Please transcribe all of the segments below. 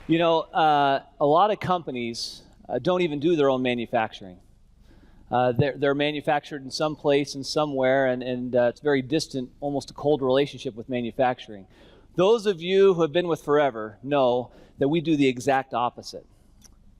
A lot of companies don't even do their own manufacturing. They're manufactured in some place and somewhere, and it's very distant, almost a cold relationship with manufacturing. Those of you who have been with forever know that we do the exact opposite.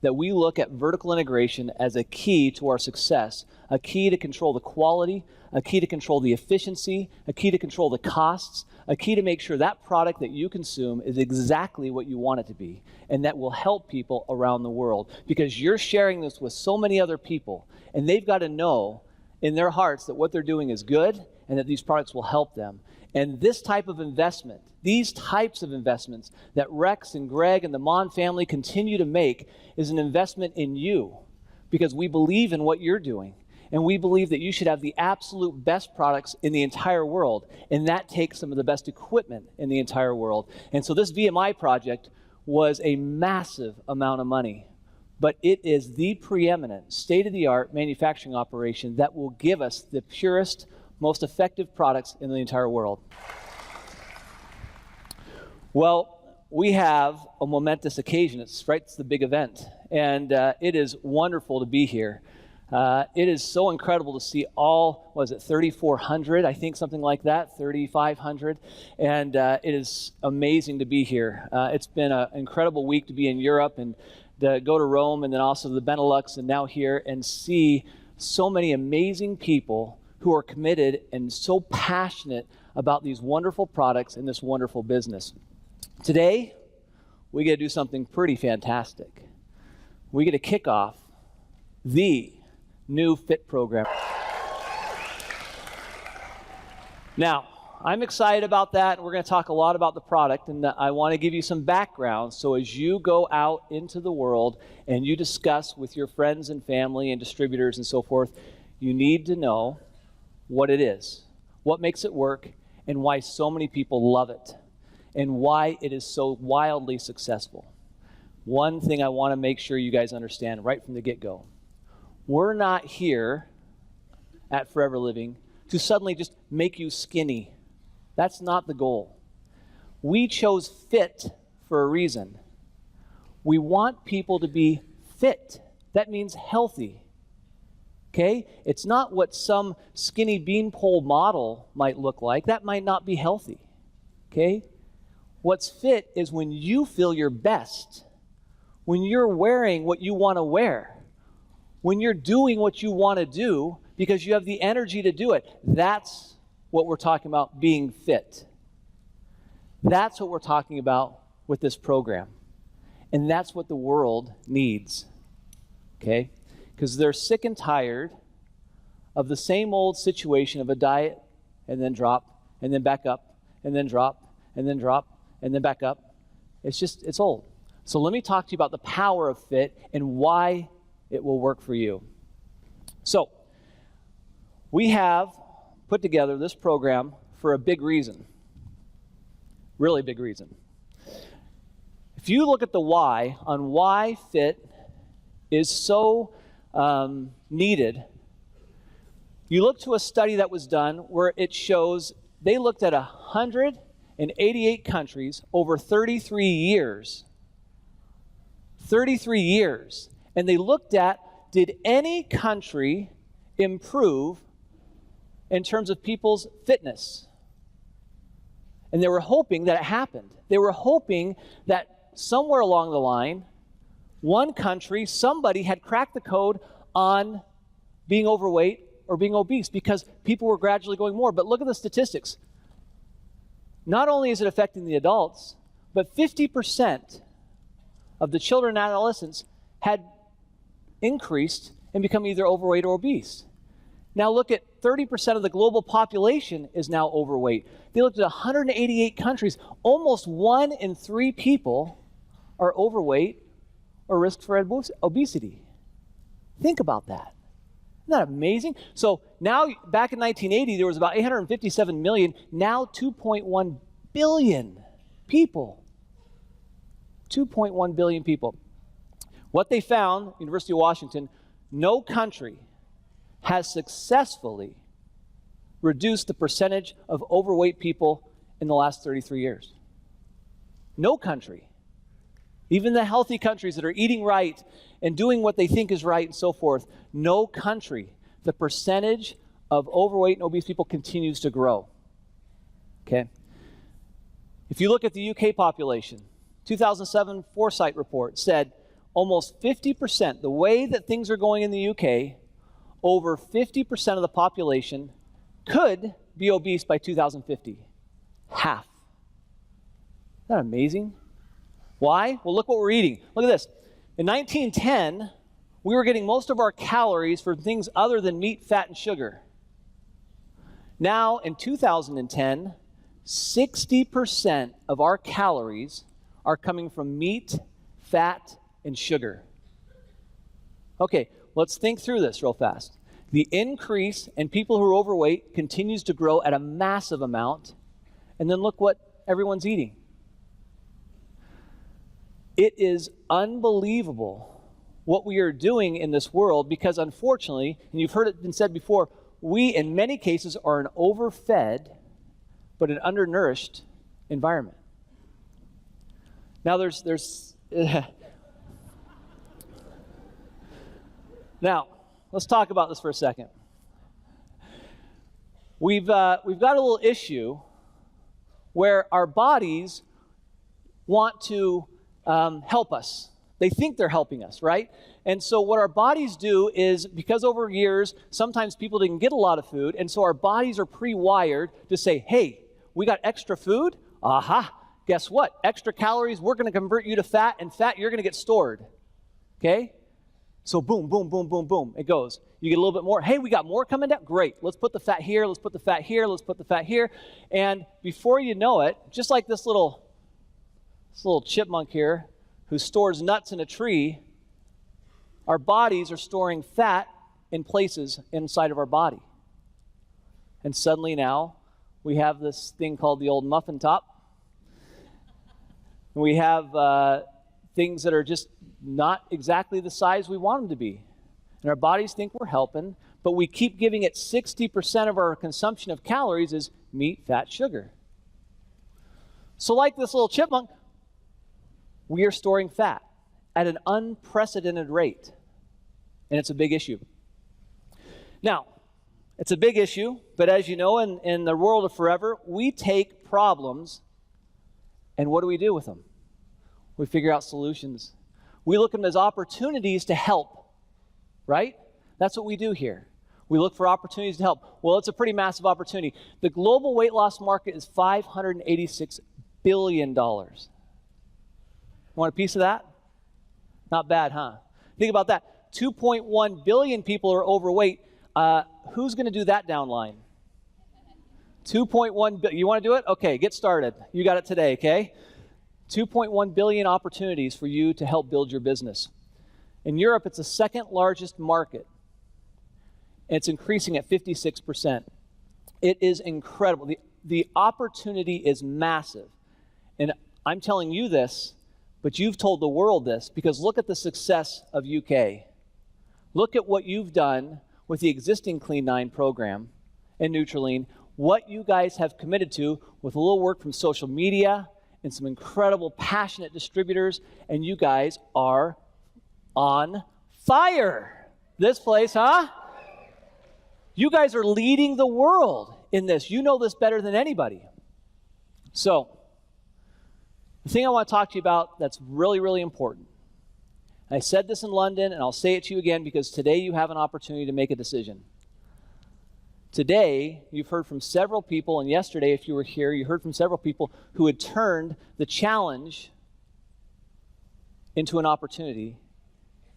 That we look at vertical integration as a key to our success, a key to control the quality, a key to control the efficiency, a key to control the costs, a key to make sure that product that you consume is exactly what you want it to be, and that will help people around the world. Because you're sharing this with so many other people, and they've got to know in their hearts that what they're doing is good, and that these products will help them. And this type of investment, these types of investments that Rex and Greg and the Mon family continue to make is an investment in you, because we believe in what you're doing. And we believe that you should have the absolute best products in the entire world. And that takes some of the best equipment in the entire world. And so this VMI project was a massive amount of money. But it is the preeminent, state-of-the-art manufacturing operation that will give us the purest, most effective products in the entire world. Well, we have a momentous occasion. It's the big event. And it is wonderful to be here. It is so incredible to see all, 3,400, I think, something like that, 3,500. And it is amazing to be here. It's been an incredible week to be in Europe and to go to Rome and then also the Benelux and now here and see so many amazing people who are committed and so passionate about these wonderful products and this wonderful business. Today, we get to do something pretty fantastic. We get to kick off the new FIT program. Now, I'm excited about that. We're going to talk a lot about the product, and I want to give you some background so as you go out into the world and you discuss with your friends and family and distributors and so forth, you need to know what it is, what makes it work, and why so many people love it, and why it is so wildly successful. One thing I want to make sure you guys understand right from the get-go. We're not here at Forever Living to suddenly just make you skinny. That's not the goal. We chose FIT for a reason. We want people to be fit. That means healthy. Okay? It's not what some skinny beanpole model might look like. That might not be healthy. Okay? What's fit is when you feel your best, when you're wearing what you want to wear, when you're doing what you want to do because you have the energy to do it. That's what we're talking about, being fit. That's what we're talking about with this program. And that's what the world needs. Okay? Because they're sick and tired of the same old situation of a diet and then drop and then back up and then drop and then drop and then back up. It's old. So let me talk to you about the power of FIT and why it will work for you. So we have put together this program for a big reason. Really big reason. If you look at the why on why FIT is so needed, you look to a study that was done where it shows they looked at 188 countries over 33 years. 33 years. And they looked at, did any country improve in terms of people's fitness? And they were hoping that it happened. They were hoping that somewhere along the line, one country, somebody had cracked the code on being overweight or being obese because people were gradually going more. But look at the statistics. Not only is it affecting the adults, but 50% of the children and adolescents had increased and become either overweight or obese. Now look at 30% of the global population is now overweight. They looked at 188 countries. Almost 1 in 3 people are overweight or risk for obesity. Think about that. Isn't that amazing? So now, back in 1980, there was about 857 million, now 2.1 billion people. 2.1 billion people. What they found, University of Washington, no country has successfully reduced the percentage of overweight people in the last 33 years. No country. Even the healthy countries that are eating right and doing what they think is right and so forth, no country, the percentage of overweight and obese people continues to grow. Okay? If you look at the UK population, 2007 Foresight report said almost 50%, the way that things are going in the UK, over 50% of the population could be obese by 2050. Half. Isn't that amazing? Why? Well, look what we're eating. Look at this. In 1910, we were getting most of our calories from things other than meat, fat, and sugar. Now, in 2010, 60% of our calories are coming from meat, fat, and sugar. Okay, let's think through this real fast. The increase in people who are overweight continues to grow at a massive amount, and then look what everyone's eating. It is unbelievable what we are doing in this world because, unfortunately, and you've heard it been said before, we in many cases are an overfed but an undernourished environment. Now now, let's talk about this for a second. We've got a little issue where our bodies want to help us. They think they're helping us, right? And so what our bodies do is, because over years, sometimes people didn't get a lot of food, and so our bodies are pre-wired to say, hey, we got extra food? Aha, guess what? Extra calories, we're going to convert you to fat, and fat, you're going to get stored. Okay? So boom, boom, boom, boom, boom, it goes. You get a little bit more. Hey, we got more coming down? Great. Let's put the fat here, let's put the fat here, let's put the fat here. And before you know it, just like this little chipmunk here who stores nuts in a tree, our bodies are storing fat in places inside of our body. And suddenly now, we have this thing called the old muffin top. We have things that are just not exactly the size we want them to be. And our bodies think we're helping, but we keep giving it 60% of our consumption of calories is meat, fat, sugar. So like this little chipmunk, we are storing fat at an unprecedented rate. And it's a big issue. Now, it's a big issue, but as you know, in the world of Forever, we take problems and what do we do with them? We figure out solutions. We look at them as opportunities to help, right? That's what we do here. We look for opportunities to help. Well, it's a pretty massive opportunity. The global weight loss market is $586 billion. Want a piece of that? Not bad, huh? Think about that. 2.1 billion people are overweight. Who's going to do that down line? 2.1 billion. You want to do it? Okay, get started. You got it today, okay? 2.1 billion opportunities for you to help build your business. In Europe, it's the second largest market. And it's increasing at 56%. It is incredible. The opportunity is massive. And I'm telling you this, but you've told the world this, because look at the success of UK. Look at what you've done with the existing Clean 9 program and Nutrilene, what you guys have committed to with a little work from social media and some incredible, passionate distributors, and you guys are on fire. This place, huh? You guys are leading the world in this. You know this better than anybody. So, the thing I want to talk to you about that's really, really important. I said this in London, and I'll say it to you again because today you have an opportunity to make a decision. Today, you've heard from several people, and yesterday, if you were here, you heard from several people who had turned the challenge into an opportunity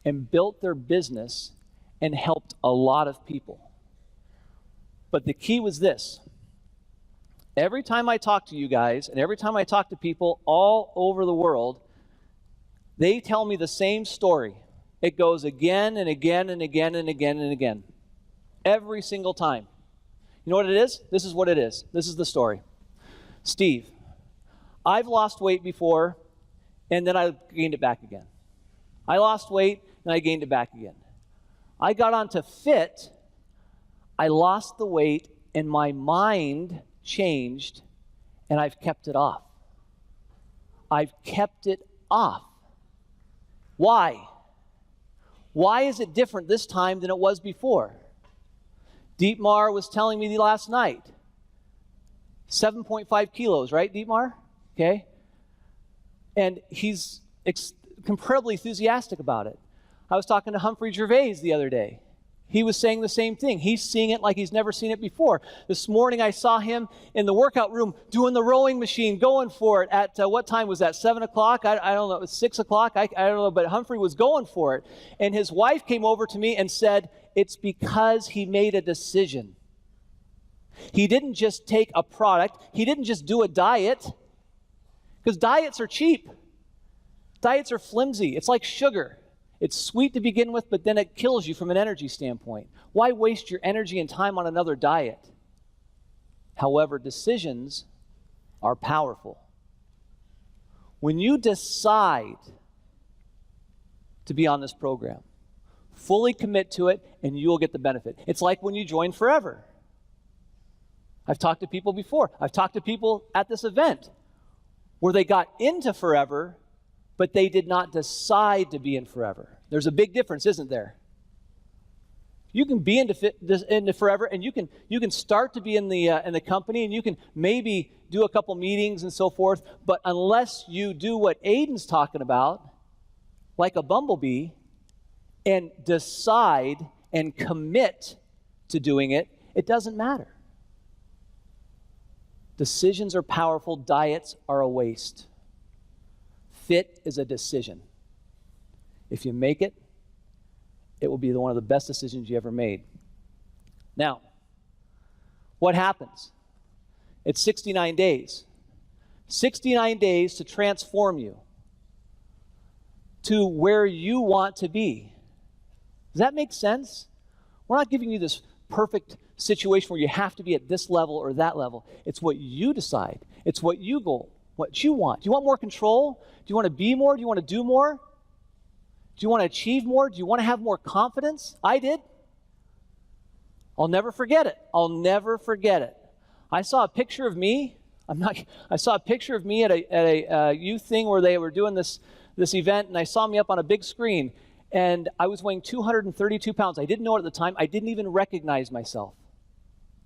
and built their business and helped a lot of people. But the key was this. Every time I talk to you guys, and every time I talk to people all over the world, they tell me the same story. It goes again and again and again and again and again. Every single time. You know what it is? This is what it is. This is the story. Steve, I've lost weight before, and then I gained it back again. I lost weight, and I gained it back again. I got onto fit, I lost the weight, and my mind changed, and I've kept it off. I've kept it off. Why? Why is it different this time than it was before? Dietmar was telling me last night, 7.5 kilos, right, Dietmar? Okay. And he's incredibly enthusiastic about it. I was talking to Humphrey Gervais the other day. He was saying the same thing. He's seeing it like he's never seen it before. This morning I saw him in the workout room doing the rowing machine, going for it at, what time was that, 7 o'clock? I don't know, it was 6 o'clock? I don't know, but Humphrey was going for it. And his wife came over to me and said, it's because he made a decision. He didn't just take a product. He didn't just do a diet. Because diets are cheap. Diets are flimsy. It's like sugar. It's sweet to begin with, but then it kills you from an energy standpoint. Why waste your energy and time on another diet? However, decisions are powerful. When you decide to be on this program, fully commit to it, and you will get the benefit. It's like when you join Forever. I've talked to people before. I've talked to people at this event where they got into Forever, but they did not decide to be in Forever. There's a big difference, isn't there? You can be into Forever, and you can start to be in the company, and you can maybe do a couple meetings and so forth. But unless you do what Aiden's talking about, like a bumblebee, and decide and commit to doing it, it doesn't matter. Decisions are powerful. Diets are a waste. Fit is a decision. If you make it, it will be one of the best decisions you ever made. Now, what happens? It's 69 days. 69 days to transform you to where you want to be. Does that make sense? We're not giving you this perfect situation where you have to be at this level or that level. It's what you decide. It's what you go. What you want. Do you want more control? Do you want to be more? Do you want to do more? Do you want to achieve more? Do you want to have more confidence? I did. I'll never forget it. I'll never forget it. I saw a picture of me. I saw a picture of me at a youth thing where they were doing this event, and I saw me up on a big screen, and I was weighing 232 pounds. I didn't know it at the time. I didn't even recognize myself.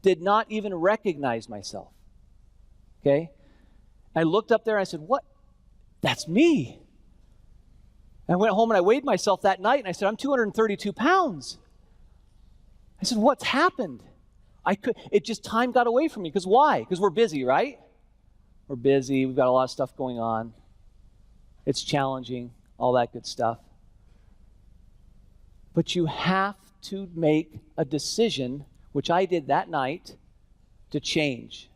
Did not even recognize myself. Okay? I looked up there and I said, what? That's me. And I went home and I weighed myself that night and I said, I'm 232 pounds. I said, what's happened? Time got away from me. Because why? Because we're busy, right? We're busy. We've got a lot of stuff going on. It's challenging, all that good stuff. But you have to make a decision, which I did that night, to change,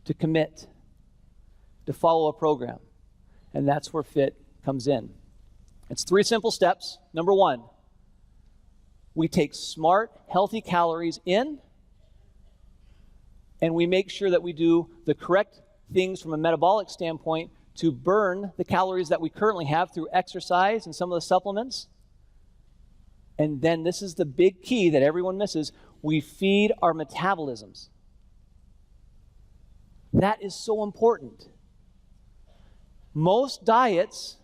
to commit, to follow a program. And that's where FIT comes in. It's 3 simple steps. Number 1, we take smart, healthy calories in, and we make sure that we do the correct things from a metabolic standpoint to burn the calories that we currently have through exercise and some of the supplements. And then this is the big key that everyone misses. We feed our metabolisms. That is so important. Most diets,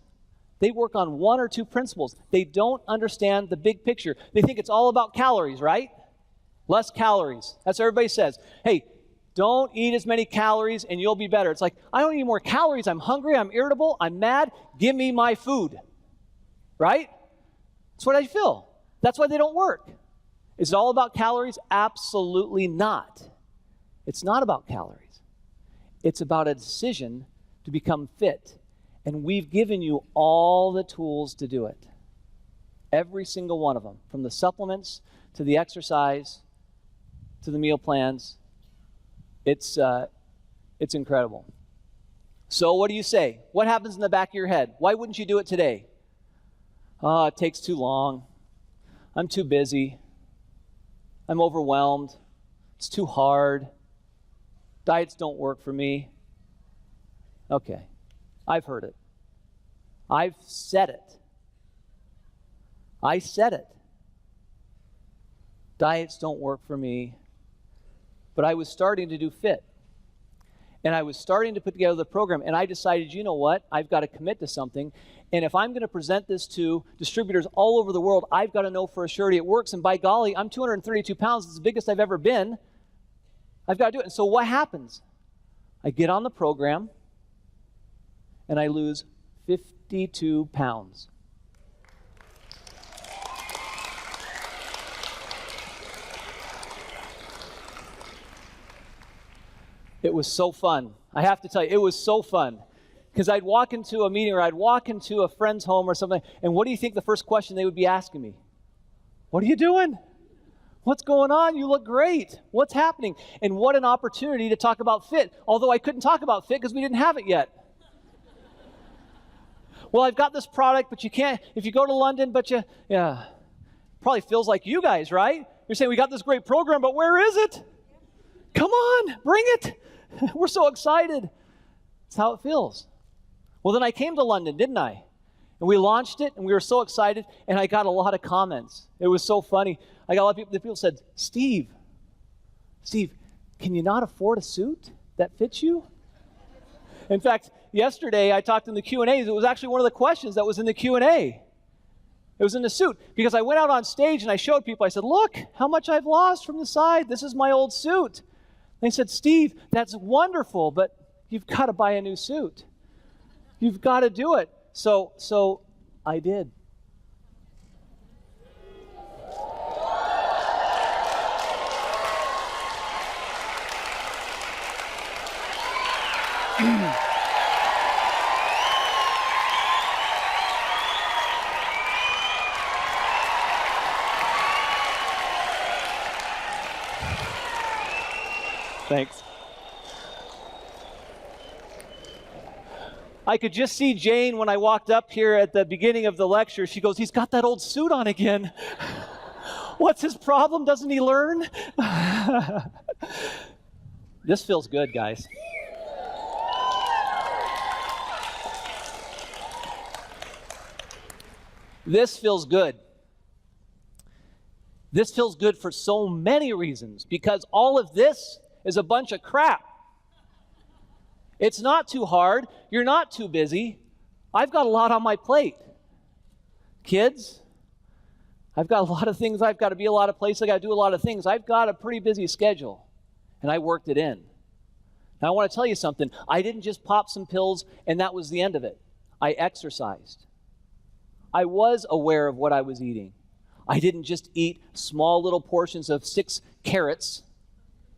they work on 1 or 2 principles. They don't understand the big picture. They think it's all about calories, right? Less calories. That's what everybody says. Hey, don't eat as many calories and you'll be better. It's like, I don't need more calories. I'm hungry. I'm irritable. I'm mad. Give me my food. Right? That's what I feel. That's why they don't work. Is it all about calories? Absolutely not. It's not about calories. It's about a decision to become fit. And we've given you all the tools to do it. Every single one of them. From the supplements, to the exercise, to the meal plans. It's incredible. So what do you say? What happens in the back of your head? Why wouldn't you do it today? Oh, it takes too long. I'm too busy. I'm overwhelmed. It's too hard. Diets don't work for me. Okay, I've heard it. I've said it. I said it. Diets don't work for me. But I was starting to do FIT. And I was starting to put together the program, and I decided, you know what? I've got to commit to something. And if I'm going to present this to distributors all over the world, I've got to know for a surety it works. And by golly, I'm 232 pounds. It's the biggest I've ever been. I've got to do it. And so what happens? I get on the program, and I lose 52 pounds. It was so fun. I have to tell you, it was so fun. Because I'd walk into a meeting or I'd walk into a friend's home or something, and what do you think the first question they would be asking me? What are you doing? What's going on? You look great. What's happening? And what an opportunity to talk about fit, although I couldn't talk about fit because we didn't have it yet. Well, I've got this product, but you can't, if you go to London, but probably feels like you guys, right? You're saying, we got this great program, but where is it? Come on, bring it. We're so excited. That's how it feels. Well, then I came to London, didn't I? And we launched it, and we were so excited, and I got a lot of comments. It was so funny. I got a lot of people, the people said, Steve, can you not afford a suit that fits you? In fact, yesterday I talked in the Q&As. It was actually one of the questions that was in the Q&A. It was in the suit, because I went out on stage and I showed people, I said, look how much I've lost from the side. This is my old suit. They said, Steve, that's wonderful, but you've got to buy a new suit. You've got to do it. So I did. Thanks. I could just see Jane when I walked up here at the beginning of the lecture. She goes, he's got that old suit on again. What's his problem? Doesn't he learn? This feels good, guys. This feels good. This feels good for so many reasons, because all of this is a bunch of crap. It's not too hard. You're not too busy. I've got a lot on my plate. Kids, I've got a lot of things. I've got to be a lot of places. I've got to do a lot of things. I've got a pretty busy schedule, and I worked it in. Now, I want to tell you something. I didn't just pop some pills, and that was the end of it. I exercised. I was aware of what I was eating. I didn't just eat small little portions of 6 carrots,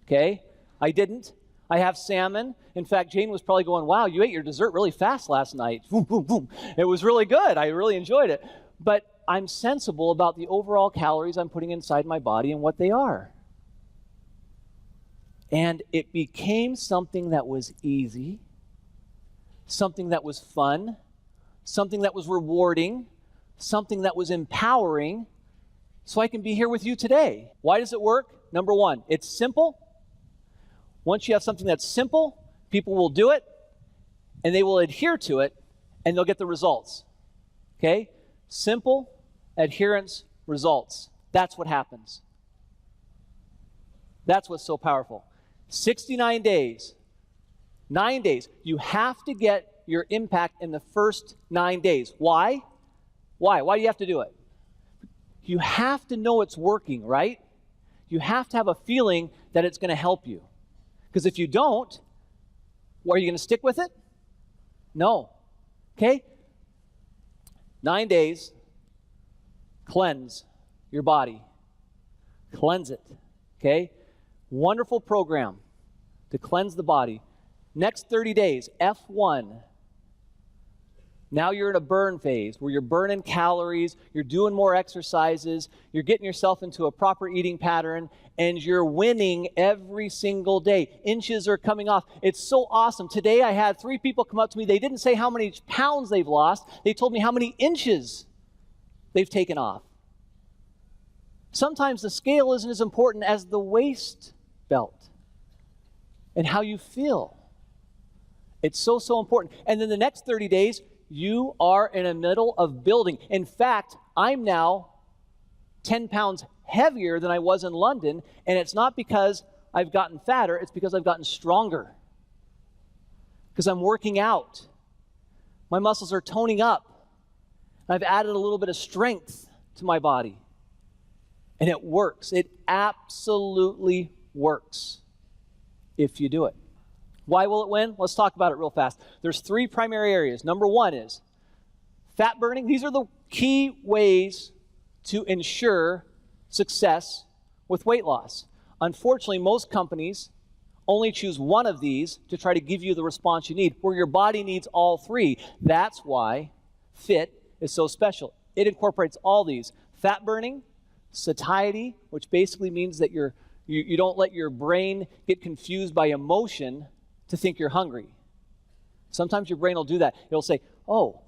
okay? I didn't. I have salmon. In fact, Jane was probably going, wow, you ate your dessert really fast last night. Boom, boom, boom. It was really good. I really enjoyed it. But I'm sensible about the overall calories I'm putting inside my body and what they are. And it became something that was easy, something that was fun, something that was rewarding, something that was empowering, so I can be here with you today. Why does it work? Number one, it's simple. Once you have something that's simple, people will do it, and they will adhere to it, and they'll get the results. Okay? Simple, adherence, results. That's what happens. That's what's so powerful. 69 days, 9 days. You have to get your impact in the first 9 days. Why? Why? Why do you have to do it? You have to know it's working, right? You have to have a feeling that it's going to help you. Because if you don't, are you going to stick with it? No. Okay? 9 days, cleanse your body. Cleanse it. Okay? Wonderful program to cleanse the body. Next 30 days, F1. Now you're in a burn phase where you're burning calories, you're doing more exercises, you're getting yourself into a proper eating pattern, and you're winning every single day. Inches are coming off. It's so awesome. Today I had 3 people come up to me. They didn't say how many pounds they've lost. They told me how many inches they've taken off. Sometimes the scale isn't as important as the waist belt and how you feel. It's so, so important. And then the next 30 days, you are in the middle of building. In fact, I'm now 10 pounds heavier than I was in London, and it's not because I've gotten fatter, it's because I've gotten stronger. because I'm working out. My muscles are toning up. I've added a little bit of strength to my body. And it works. It absolutely works if you do it. Why will it win? Let's talk about it real fast. There's 3 primary areas. Number 1 is fat burning. These are the key ways to ensure success with weight loss. Unfortunately, most companies only choose one of these to try to give you the response you need, where your body needs all 3. That's why FIT is so special. It incorporates all these. Fat burning, satiety, which basically means that you don't let your brain get confused by emotion to think you're hungry. Sometimes your brain will do that. It'll say, oh,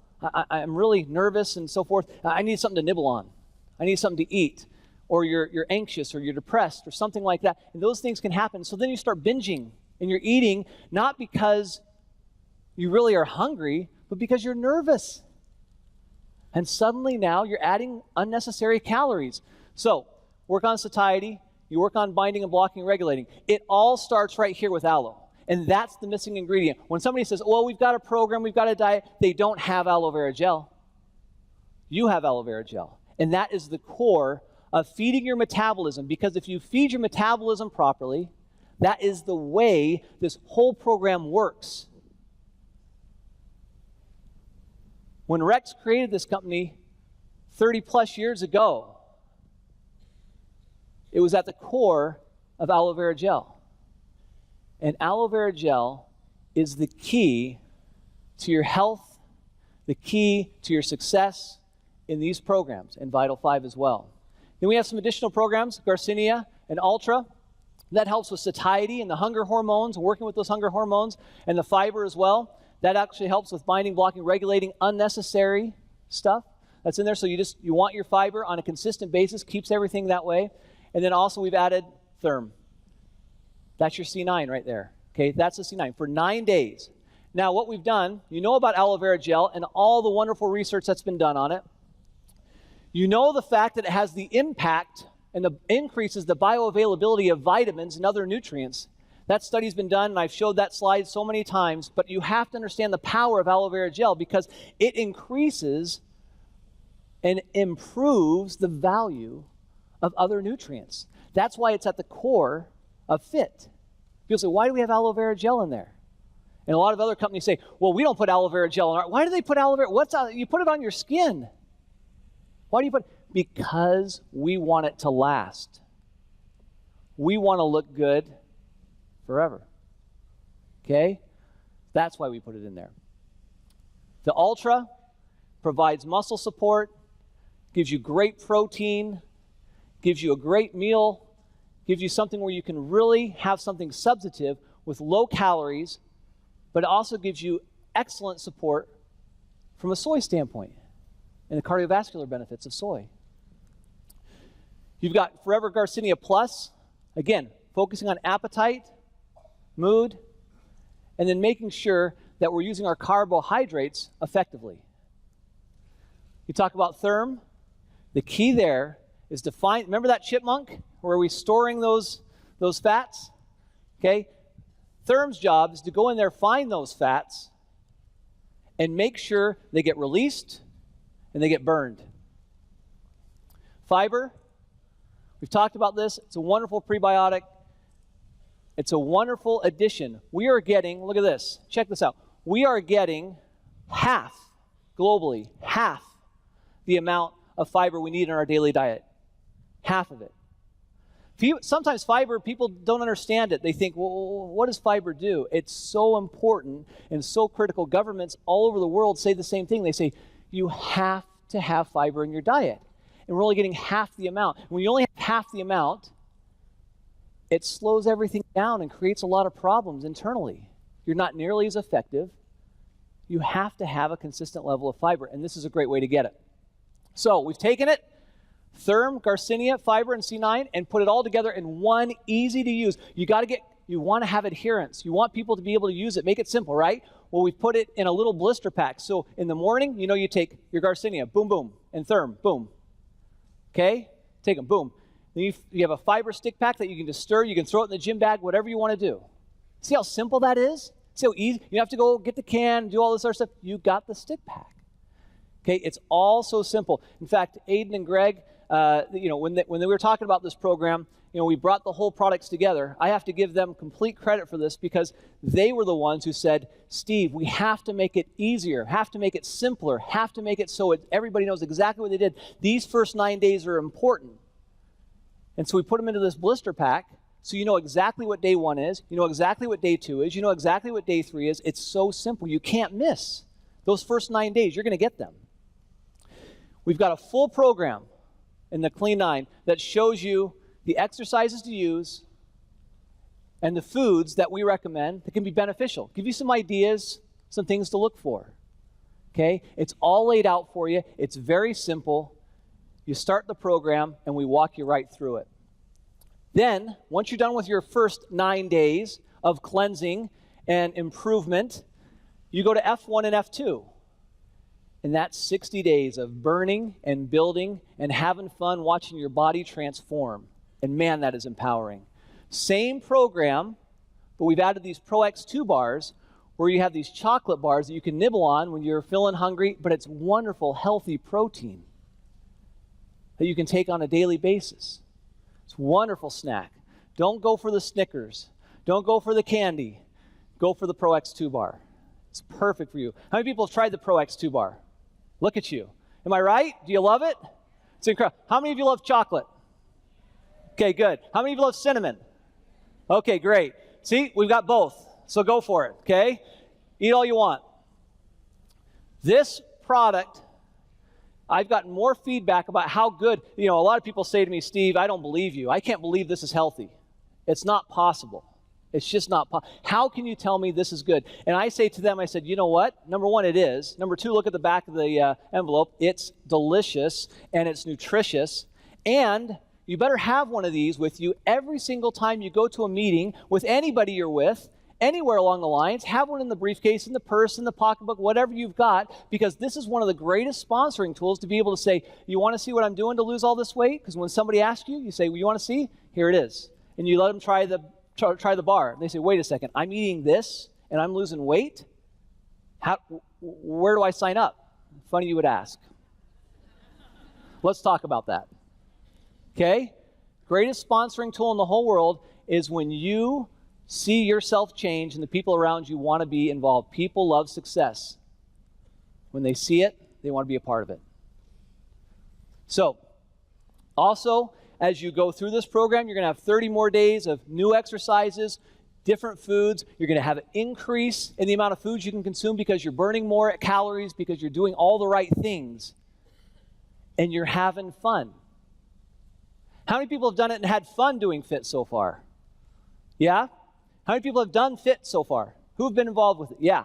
I'm really nervous and so forth. I need something to nibble on. I need something to eat. Or you're anxious or you're depressed or something like that. And those things can happen. So then you start binging and you're eating not because you really are hungry, but because you're nervous. And suddenly now you're adding unnecessary calories. So work on satiety, you work on binding and blocking and regulating. It all starts right here with aloe. And that's the missing ingredient. When somebody says, well, we've got a program, we've got a diet, they don't have aloe vera gel. You have aloe vera gel. And that is the core of feeding your metabolism, because if you feed your metabolism properly, that is the way this whole program works. When Rex created this company 30 plus years ago, it was at the core of aloe vera gel. And aloe vera gel is the key to your health, the key to your success in these programs, and Vital 5 as well. Then we have some additional programs, Garcinia and Ultra. That helps with satiety and the hunger hormones, working with those hunger hormones, and the fiber as well. That actually helps with binding, blocking, regulating unnecessary stuff that's in there. So you want your fiber on a consistent basis, keeps everything that way. And then also we've added Therm. That's your C9 right there. Okay, that's the C9 for 9 days. Now what we've done, you know about aloe vera gel and all the wonderful research that's been done on it. You know the fact that it has the impact and increases the bioavailability of vitamins and other nutrients. That study's been done, and I've showed that slide so many times, but you have to understand the power of aloe vera gel because it increases and improves the value of other nutrients. That's why it's at the core of FIT. People say, why do we have aloe vera gel in there? And a lot of other companies say, well, we don't put aloe vera gel in our... Why do they put aloe vera? You put it on your skin. Why do you put... Because we want it to last. We want to look good forever. Okay? That's why we put it in there. The Ultra provides muscle support, gives you great protein, gives you a great meal, gives you something where you can really have something substantive with low calories, but it also gives you excellent support from a soy standpoint and the cardiovascular benefits of soy. You've got Forever Garcinia Plus, again, focusing on appetite, mood, and then making sure that we're using our carbohydrates effectively. You talk about Therm. The key there is to find, remember that chipmunk where we're storing those fats? Okay? Therm's job is to go in there, find those fats, and make sure they get released and they get burned. Fiber, we've talked about this. It's a wonderful prebiotic. It's a wonderful addition. We are getting, look at this, check this out. We are getting half, globally, half the amount of fiber we need in our daily diet. Half of it. Sometimes fiber, people don't understand it. They think, well, what does fiber do? It's so important and so critical. Governments all over the world say the same thing. They say, you have to have fiber in your diet. And we're only getting half the amount. When you only have half the amount, it slows everything down and creates a lot of problems internally. You're not nearly as effective. You have to have a consistent level of fiber, and this is a great way to get it. So we've taken it, Therm, Garcinia, fiber, and C9, and put it all together in one easy to use. You want to have adherence. You want people to be able to use it. Make it simple, right? Well, we've put it in a little blister pack. So in the morning, you take your Garcinia, boom, boom, and Therm, boom. Okay? Take them, boom. Then you have a fiber stick pack that you can just stir. You can throw it in the gym bag, whatever you want to do. See how simple that is? So easy. You have to go get the can, do all this other stuff. You got the stick pack. Okay, it's all so simple. In fact, Aiden and Greg, when they were talking about this program, we brought the whole products together. I have to give them complete credit for this because they were the ones who said, Steve, we have to make it easier, have to make it simpler, have to make it so everybody knows exactly what they did. These first 9 days are important. And so we put them into this blister pack so you know exactly what day 1 is, you know exactly what day 2 is, you know exactly what day 3 is. It's so simple. You can't miss those first 9 days. You're going to get them. We've got a full program in the Clean 9 that shows you the exercises to use and the foods that we recommend that can be beneficial. Give you some ideas, some things to look for. Okay? It's all laid out for you. It's very simple. You start the program and we walk you right through it. Then, once you're done with your first 9 days of cleansing and improvement, you go to F1 and F2. And that's 60 days of burning and building and having fun watching your body transform. And man, that is empowering. Same program, but we've added these Pro X2 bars where you have these chocolate bars that you can nibble on when you're feeling hungry, but it's wonderful, healthy protein that you can take on a daily basis. It's a wonderful snack. Don't go for the Snickers. Don't go for the candy. Go for the Pro X2 bar. It's perfect for you. How many people have tried the Pro X2 bar? Look at you. Am I right? Do you love it? It's incredible. How many of you love chocolate? Okay, good. How many of you love cinnamon? Okay, great. See, we've got both. So go for it, okay? Eat all you want. This product, I've gotten more feedback about how good, a lot of people say to me, Steve, I don't believe you. I can't believe this is healthy. It's not possible. It's just not possible. How can you tell me this is good? And I say to them, I said, you know what? Number 1, it is. Number 2, look at the back of the envelope. It's delicious and it's nutritious. And you better have one of these with you every single time you go to a meeting with anybody you're with, anywhere along the lines. Have one in the briefcase, in the purse, in the pocketbook, whatever you've got, because this is one of the greatest sponsoring tools to be able to say, you want to see what I'm doing to lose all this weight? Because when somebody asks you, you say, well, you want to see? Here it is. And you let them try the bar. They say, wait a second, I'm eating this and I'm losing weight? Where do I sign up? Funny you would ask. Let's talk about that. Okay? Greatest sponsoring tool in the whole world is when you see yourself change and the people around you want to be involved. People love success. When they see it, they want to be a part of it. So, also, as you go through this program, you're going to have 30 more days of new exercises, different foods. You're going to have an increase in the amount of foods you can consume because you're burning more calories, because you're doing all the right things, and you're having fun. How many people have done it and had fun doing fit so far? Yeah? How many people have done fit so far? Who have been involved with it? Yeah.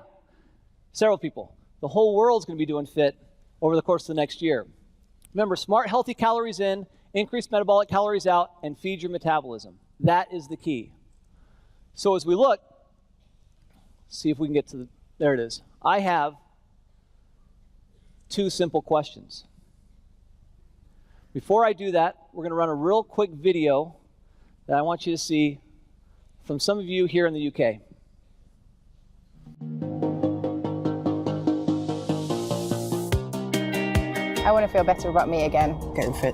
Several people. The whole world's going to be doing fit over the course of the next year. Remember, smart, healthy calories in, increase metabolic calories out, and feed your metabolism. That is the key. So as we look, see if we can get to there it is. I have 2 simple questions. Before I do that, we're going to run a real quick video that I want you to see from some of you here in the UK. I want to feel better about me again. Getting fit.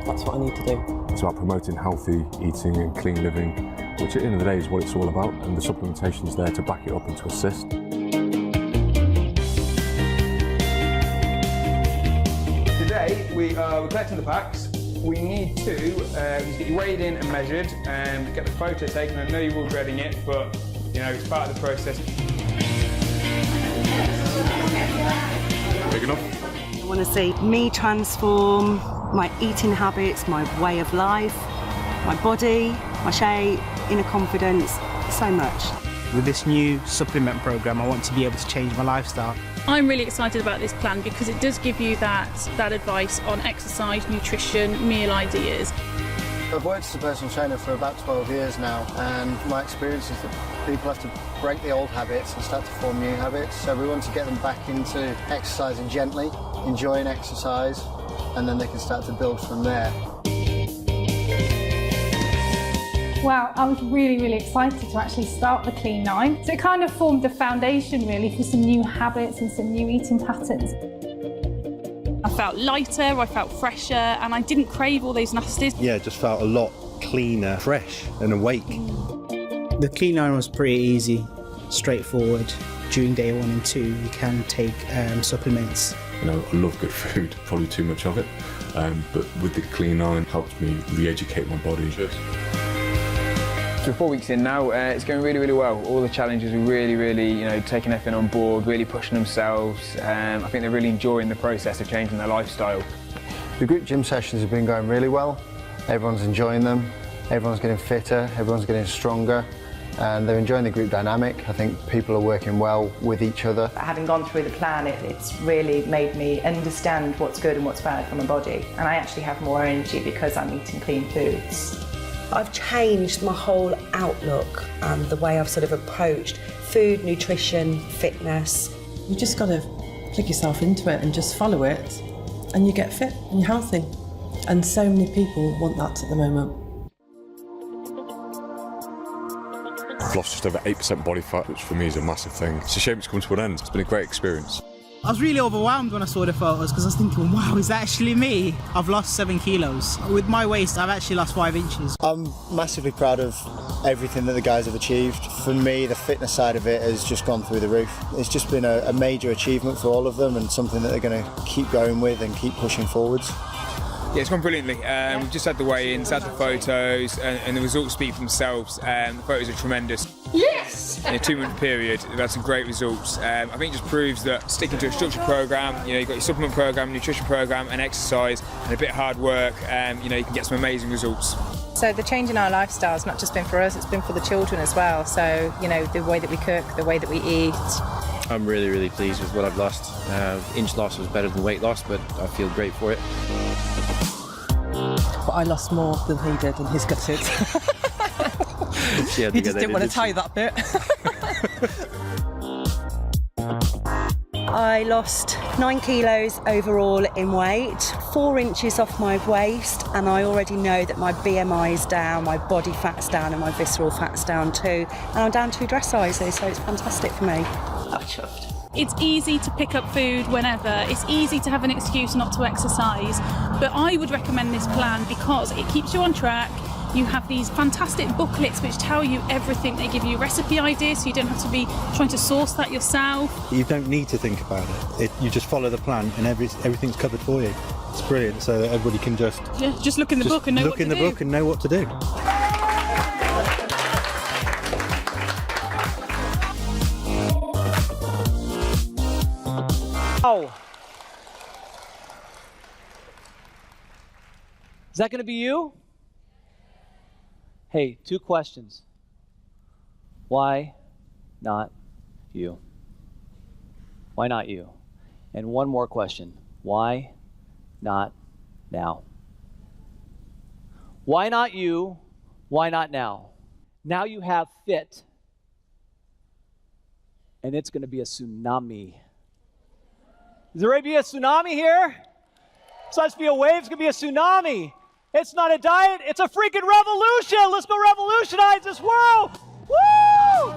That's what I need to do. It's about promoting healthy eating and clean living, which at the end of the day is what it's all about, and the supplementation is there to back it up and to assist. Today we're collecting the packs. We need to get you weighed in and measured and get the photo taken. I know you're all dreading it, but it's part of the process. Big enough? I want to see me transform, my eating habits, my way of life, my body, my shape, inner confidence, so much. With this new supplement program, I want to be able to change my lifestyle. I'm really excited about this plan because it does give you that advice on exercise, nutrition, meal ideas. I've worked as a personal trainer for about 12 years now, and my experience is that people have to break the old habits and start to form new habits. So we want to get them back into exercising gently, enjoying exercise, and then they can start to build from there. Well, I was really excited to actually start the Clean 9. So it kind of formed the foundation really for some new habits and some new eating patterns. I felt lighter, I felt fresher, and I didn't crave all those nasties. Yeah, just felt a lot cleaner, fresh and awake. The Clean 9 was pretty easy, straightforward. During day 1 and 2, you can take supplements. You know, I love good food, probably too much of it. But with the Clean 9, helped me re-educate my body. So 4 weeks in now, it's going really well. All the challenges are really, taking everything on board, really pushing themselves. I think they're really enjoying the process of changing their lifestyle. The group gym sessions have been going really well. Everyone's enjoying them. Everyone's getting fitter, everyone's getting stronger, and they're enjoying the group dynamic. I think people are working well with each other. Having gone through the plan, it's really made me understand what's good and what's bad for my body. And I actually have more energy because I'm eating clean foods. I've changed my whole outlook and the way I've sort of approached food, nutrition, fitness. You just got to flick yourself into it and just follow it, and you get fit and you're healthy. And so many people want that at the moment. I've lost just over 8% body fat, which for me is a massive thing. It's a shame it's come to an end. It's been a great experience. I was really overwhelmed when I saw the photos because I was thinking, wow, is that actually me? I've lost 7 kilos. With my waist, I've actually lost 5 inches. I'm massively proud of everything that the guys have achieved. For me, the fitness side of it has just gone through the roof. It's just been a major achievement for all of them and something that they're going to keep going with and keep pushing forwards. Yeah, it's gone brilliantly. We've just had the weigh-ins, had the photos, and the results speak for themselves. The photos are tremendous. Yes! In a 2-month period, we've had some great results. I think it just proves that sticking to a structured programme, you've got your supplement programme, nutrition programme, and exercise, and a bit of hard work, you can get some amazing results. So the change in our lifestyle has not just been for us, it's been for the children as well. So, the way that we cook, the way that we eat. I'm really pleased with what I've lost. Inch loss was better than weight loss, but I feel great for it. But I lost more than he did, and he's gutted. He just didn't want to tell you that bit. I lost 9 kilos overall in weight, 4 inches off my waist, and I already know that my BMI is down, my body fat's down, and my visceral fat's down too. And I'm down 2 dress sizes, so it's fantastic for me. I'm chuffed. It's easy to pick up food whenever. It's easy to have an excuse not to exercise. But I would recommend this plan because it keeps you on track. You have these fantastic booklets which tell you everything. They give you recipe ideas so you don't have to be trying to source that yourself. You don't need to think about it. You just follow the plan and everything's covered for you. It's brilliant, so that everybody can just look in the book and know what to do. Look in the book and know what to do. Oh. Is that going to be you? Hey, 2 questions. Why not you? Why not you? And one more question. Why not now? Why not you? Why not now? Now you have fit, and it's going to be a tsunami. Is there going to be a tsunami here? It's not just be a wave, it's going to be a tsunami. It's not a diet, it's a freaking revolution. Let's go revolutionize this world. Woo!